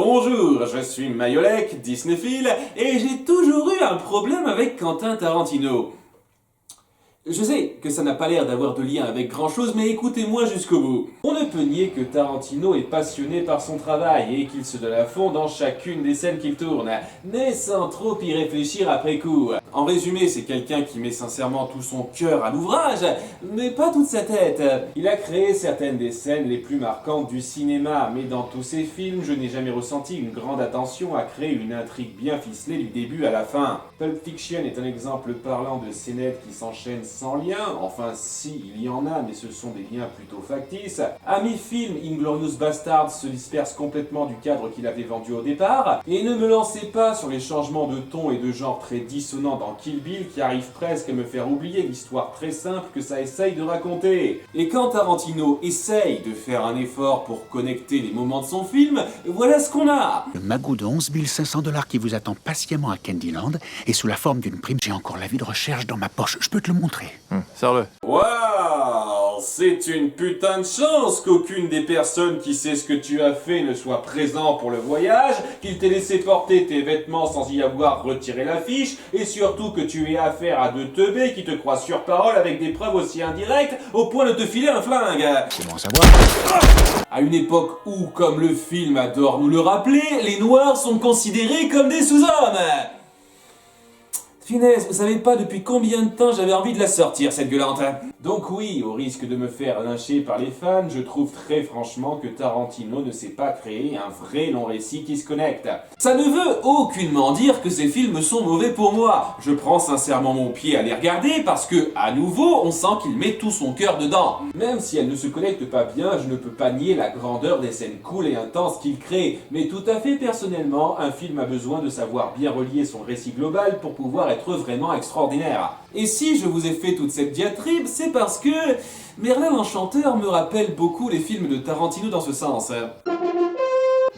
Bonjour, je suis Mayolek, Disneyphile, et j'ai toujours eu un problème avec Quentin Tarantino. Je sais que ça n'a pas l'air d'avoir de lien avec grand chose, mais écoutez-moi jusqu'au bout. On ne peut nier que Tarantino est passionné par son travail et qu'il se donne à fond dans chacune des scènes qu'il tourne, mais sans trop y réfléchir après coup. En résumé, c'est quelqu'un qui met sincèrement tout son cœur à l'ouvrage, mais pas toute sa tête. Il a créé certaines des scènes les plus marquantes du cinéma, mais dans tous ses films, je n'ai jamais ressenti une grande attention à créer une intrigue bien ficelée du début à la fin. Pulp Fiction est un exemple parlant de scénettes qui s'enchaînent sans lien, enfin si, il y en a, mais ce sont des liens plutôt factices. À mi-film, Inglourious Basterds se disperse complètement du cadre qu'il avait vendu au départ, et ne me lancez pas sur les changements de ton et de genre très dissonants dans Kill Bill qui arrivent presque à me faire oublier l'histoire très simple que ça essaye de raconter. Et quand Tarantino essaye de faire un effort pour connecter les moments de son film, voilà ce qu'on a. Le magot de 11 500 $ qui vous attend patiemment à Candyland est sous la forme d'une prime. J'ai encore l'avis de recherche dans ma poche, je peux te le montrer. Sers-le. Waouh, c'est une putain de chance qu'aucune des personnes qui sait ce que tu as fait ne soit présent pour le voyage, qu'il t'ait laissé porter tes vêtements sans y avoir retiré l'affiche, et surtout que tu aies affaire à deux teubés qui te croient sur parole avec des preuves aussi indirectes au point de te filer un flingue. Comment savoir? À une époque où, comme le film adore nous le rappeler, les Noirs sont considérés comme des sous-hommes. Finesse, vous savez pas depuis combien de temps j'avais envie de la sortir, cette gueulante. Donc oui, au risque de me faire lyncher par les fans, je trouve très franchement que Tarantino ne sait pas créer un vrai long récit qui se connecte. Ça ne veut aucunement dire que ces films sont mauvais pour moi. Je prends sincèrement mon pied à les regarder parce que, à nouveau, on sent qu'il met tout son cœur dedans. Même si elles ne se connectent pas bien, je ne peux pas nier la grandeur des scènes cool et intenses qu'il crée. Mais tout à fait personnellement, un film a besoin de savoir bien relier son récit global pour pouvoir être vraiment extraordinaire. Et si je vous ai fait toute cette diatribe, c'est parce que Merlin l'Enchanteur me rappelle beaucoup les films de Tarantino dans ce sens.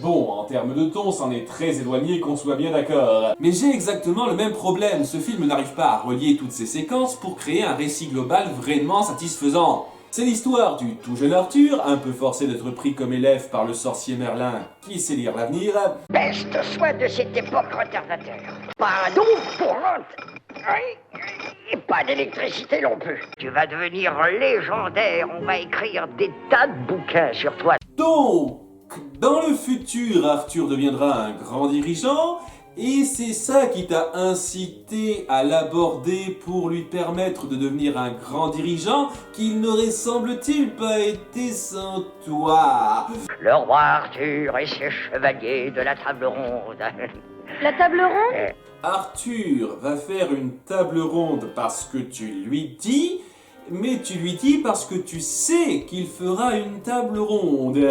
Bon, en termes de ton, c'en est très éloigné qu'on soit bien d'accord. Mais j'ai exactement le même problème, ce film n'arrive pas à relier toutes ces séquences pour créer un récit global vraiment satisfaisant. C'est l'histoire du tout jeune Arthur, un peu forcé d'être pris comme élève par le sorcier Merlin, qui sait lire l'avenir. Peste soit de cette époque retardateur. Pas d'eau pour et pas d'électricité non plus. Tu vas devenir légendaire, on va écrire des tas de bouquins sur toi. Donc, dans le futur, Arthur deviendra un grand dirigeant, et c'est ça qui t'a incité à l'aborder pour lui permettre de devenir un grand dirigeant qu'il n'aurait semble-t-il pas été sans toi. Le roi Arthur et ses chevaliers de la table ronde. La table ronde? Arthur va faire une table ronde parce que tu lui dis, mais tu lui dis parce que tu sais qu'il fera une table ronde.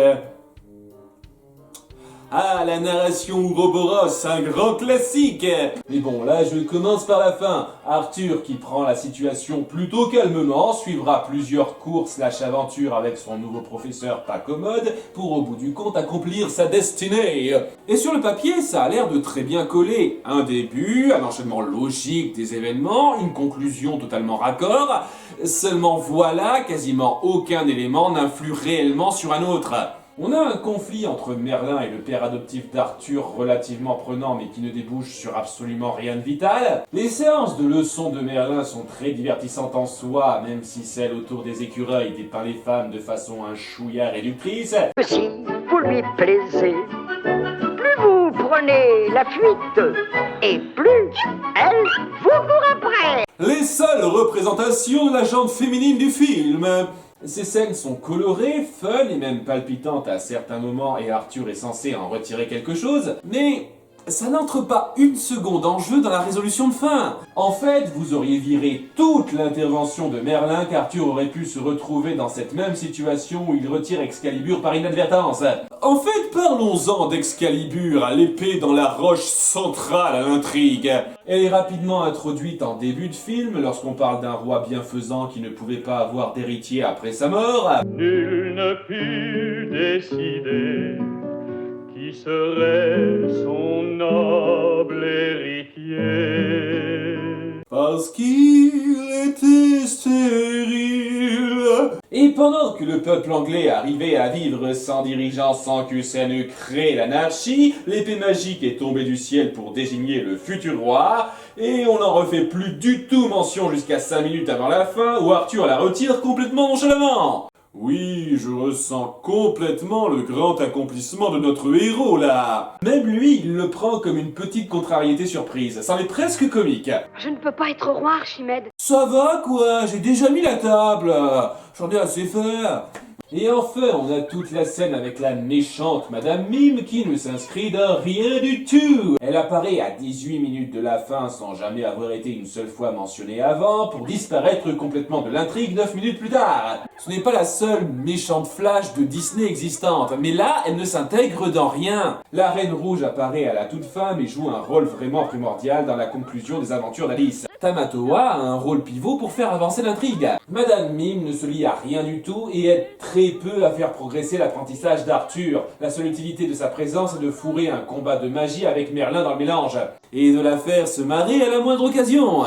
Ah, la narration Ouroboros, un grand classique. Mais bon, là je commence par la fin. Arthur, qui prend la situation plutôt calmement, suivra plusieurs cours / aventures avec son nouveau professeur pas commode pour au bout du compte accomplir sa destinée. Et sur le papier, ça a l'air de très bien coller. Un début, un enchaînement logique des événements, une conclusion totalement raccord. Seulement voilà, quasiment aucun élément n'influe réellement sur un autre. On a un conflit entre Merlin et le père adoptif d'Arthur relativement prenant mais qui ne débouche sur absolument rien de vital. Les séances de leçons de Merlin sont très divertissantes en soi, même si celle autour des écureuils dépeint les femmes de façon un chouïa réductrice. Si vous lui plaisez, plus vous prenez la fuite, et plus elle vous court après. Les seules représentations de la jante féminine du film. Ces scènes sont colorées, fun et même palpitantes à certains moments et Arthur est censé en retirer quelque chose, mais ça n'entre pas une seconde en jeu dans la résolution de fin. En fait, vous auriez viré toute l'intervention de Merlin qu'Arthur aurait pu se retrouver dans cette même situation où il retire Excalibur par inadvertance. En fait, parlons-en d'Excalibur, l'épée dans la roche centrale à l'intrigue. Elle est rapidement introduite en début de film lorsqu'on parle d'un roi bienfaisant qui ne pouvait pas avoir d'héritier après sa mort. Nul ne put décider qui serait son noble héritier. Parce qu'il était stérile. Et pendant que le peuple anglais arrivait à vivre sans dirigeant sans que ça ne crée l'anarchie, l'épée magique est tombée du ciel pour désigner le futur roi, et on n'en refait plus du tout mention jusqu'à 5 minutes avant la fin où Arthur la retire complètement nonchalamment. Oui, je ressens complètement le grand accomplissement de notre héros, là. Même lui, il le prend comme une petite contrariété surprise. Ça en est presque comique. Je ne peux pas être roi, Archimède. Ça va, quoi, j'ai déjà mis la table. J'en ai assez fait. Et enfin, on a toute la scène avec la méchante Madame Mime qui ne s'inscrit dans rien du tout. Elle apparaît à 18 minutes de la fin sans jamais avoir été une seule fois mentionnée avant pour disparaître complètement de l'intrigue 9 minutes plus tard. Ce n'est pas la seule méchante Flash de Disney existante, mais là, elle ne s'intègre dans rien. La Reine Rouge apparaît à la toute fin mais joue un rôle vraiment primordial dans la conclusion des aventures d'Alice. Tamatoa a un rôle pivot pour faire avancer l'intrigue. Madame Mime ne se lie à rien du tout et aide très peu à faire progresser l'apprentissage d'Arthur. La seule utilité de sa présence est de fourrer un combat de magie avec Merlin dans le mélange. Et de la faire se marrer à la moindre occasion.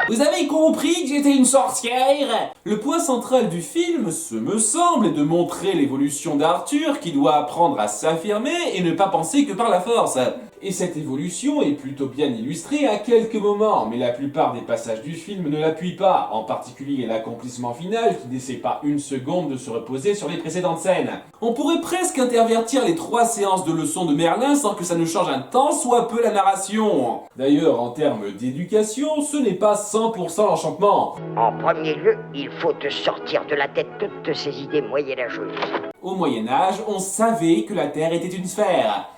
Vous avez compris que j'étais une sorcière? Le point central du film, ce me semble, est de montrer l'évolution d'Arthur qui doit apprendre à s'affirmer et ne pas penser que par la force. Et cette évolution est plutôt bien illustrée à quelques moments, mais la plupart des passages du film ne l'appuient pas, en particulier l'accomplissement final qui n'essaie pas une seconde de se reposer sur les précédentes scènes. On pourrait presque intervertir les 3 séances de leçons de Merlin sans que ça ne change un tant soit peu la narration. D'ailleurs, en termes d'éducation, ce n'est pas 100% l'enchantement. En premier lieu, il faut te sortir de la tête toutes ces idées moyenâgeuses. Au Moyen-Âge, on savait que la Terre était une sphère.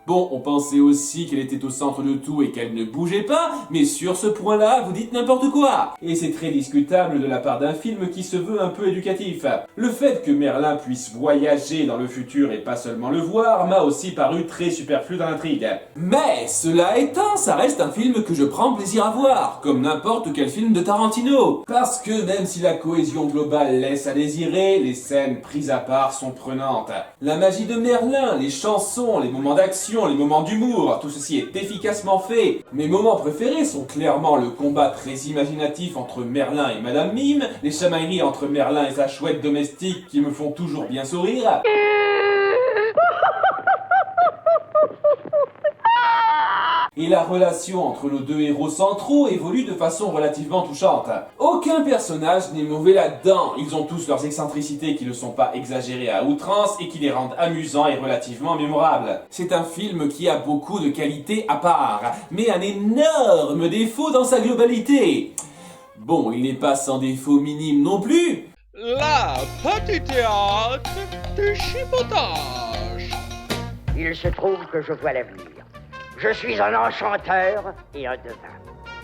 Bon, on pensait aussi qu'elle était au centre de tout et qu'elle ne bougeait pas, mais sur ce point-là, vous dites n'importe quoi. Et c'est très discutable de la part d'un film qui se veut un peu éducatif. Le fait que Merlin puisse voyager dans le futur et pas seulement le voir m'a aussi paru très superflu dans l'intrigue. Mais, cela étant, ça reste un film que je prends plaisir à voir, comme n'importe quel film de Tarantino. Parce que même si la cohésion globale laisse à désirer, les scènes prises à part sont prenantes. La magie de Merlin, les chansons, les moments d'action, les moments d'humour, tout ceci est efficacement fait. Mes moments préférés sont clairement le combat très imaginatif entre Merlin et Madame Mime, les chamailleries entre Merlin et sa chouette domestique qui me font toujours bien sourire. Et la relation entre nos deux héros centraux évolue de façon relativement touchante. Aucun personnage n'est mauvais là-dedans, ils ont tous leurs excentricités qui ne sont pas exagérées à outrance et qui les rendent amusants et relativement mémorables. C'est un film qui a beaucoup de qualités à part, mais un énorme défaut dans sa globalité. Bon, il n'est pas sans défaut minime non plus. La petite théâtre du chipotage. Il se trouve que je vois l'avenir. Je suis un enchanteur et un devin.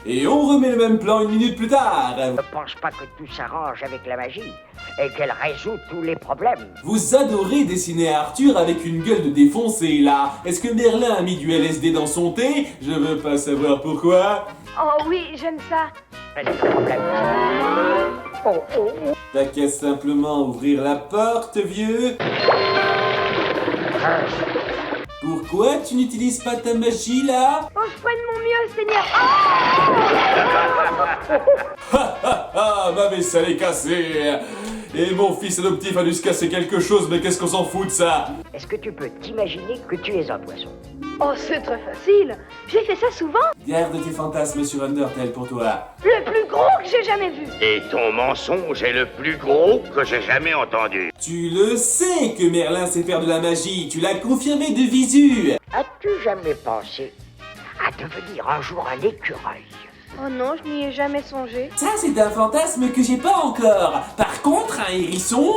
Et on remet le même plan 1 minute plus tard. Je ne pense pas que tout s'arrange avec la magie et qu'elle résout tous les problèmes. Vous adorez dessiner Arthur avec une gueule de défoncé là. Est-ce que Merlin a mis du LSD dans son thé? Je veux pas savoir pourquoi. Oh oui, j'aime ça. Pas de problème. Oh. T'as qu'à simplement ouvrir la porte, vieux. Pourquoi tu n'utilises pas ta magie là? Oh, je ferai de mon mieux, Seigneur. Ma vaisselle est cassée. Et mon fils adoptif a dû se casser quelque chose, mais qu'est-ce qu'on s'en fout de ça? Est-ce que tu peux t'imaginer que tu es un poisson? Oh, c'est très facile. J'ai fait ça souvent. Garde tes fantasmes sur Undertale pour toi. Le plus gros que j'ai jamais vu. Et ton mensonge est le plus gros que j'ai jamais entendu. Tu le sais que Merlin sait faire de la magie, tu l'as confirmé de visu. As-tu jamais pensé à devenir un jour un écureuil? Oh non, je n'y ai jamais songé. Ça, c'est un fantasme que j'ai pas encore. Par contre, un hérisson...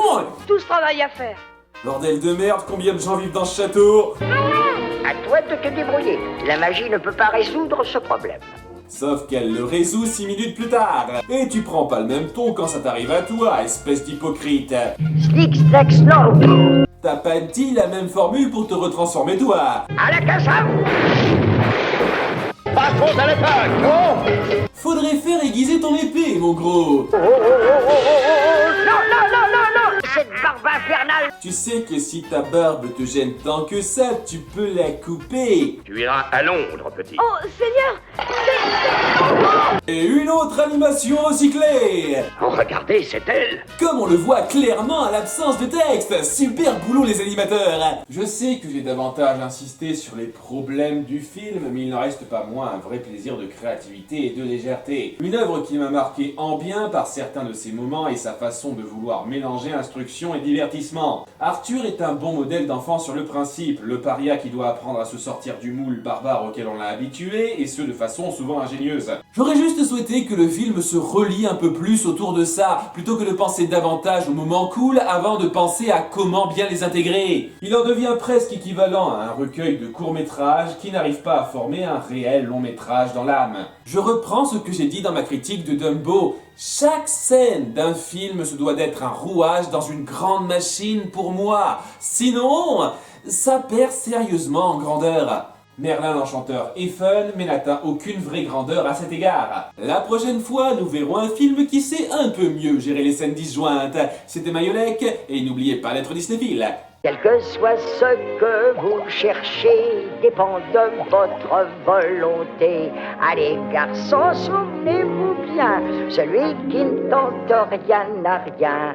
Tout ce travail à faire. Bordel de merde, combien de gens vivent dans ce château? À toi de te débrouiller. La magie ne peut pas résoudre ce problème. Sauf qu'elle le résout 6 minutes plus tard. Et tu prends pas le même ton quand ça t'arrive à toi, espèce d'hypocrite. Slick, snack, snow. T'as pas dit la même formule pour te retransformer toi. À la cassave. Partons à l'attaque, non? Faudrait faire aiguiser ton épée, mon gros. Non. Cette barbe infernale. Tu sais que si ta barbe te gêne tant que ça, tu peux la couper. Tu iras à Londres, petit. Oh, Seigneur! Et une autre animation recyclée. Oh, regardez, c'est elle. Comme on le voit clairement à l'absence de texte. Super boulot les animateurs. Je sais que j'ai davantage insisté sur les problèmes du film, mais il n'en reste pas moins un vrai plaisir de créativité et de légèreté. Une œuvre qui m'a marqué en bien par certains de ses moments et sa façon de vouloir mélanger instruction et divertissement. Arthur est un bon modèle d'enfant sur le principe, le paria qui doit apprendre à se sortir du moule barbare auquel on l'a habitué, et ce de façon souvent ingénieuse. J'aurais juste souhaité que le film se relie un peu plus autour de ça, plutôt que de penser davantage aux moments cool avant de penser à comment bien les intégrer. Il en devient presque équivalent à un recueil de courts-métrages qui n'arrive pas à former un réel long-métrage dans l'âme. Je reprends ce que j'ai dit dans ma critique de Dumbo. Chaque scène d'un film se doit d'être un rouage dans une grande machine pour moi. Sinon, ça perd sérieusement en grandeur. Merlin l'Enchanteur est fun, mais n'atteint aucune vraie grandeur à cet égard. La prochaine fois, nous verrons un film qui sait un peu mieux gérer les scènes disjointes. C'était Mayolek, et n'oubliez pas d'être Disneyphile. Quel que soit ce que vous cherchez, dépend de votre volonté. Allez, garçons, souvenez-vous bien, celui qui ne tente rien n'a rien.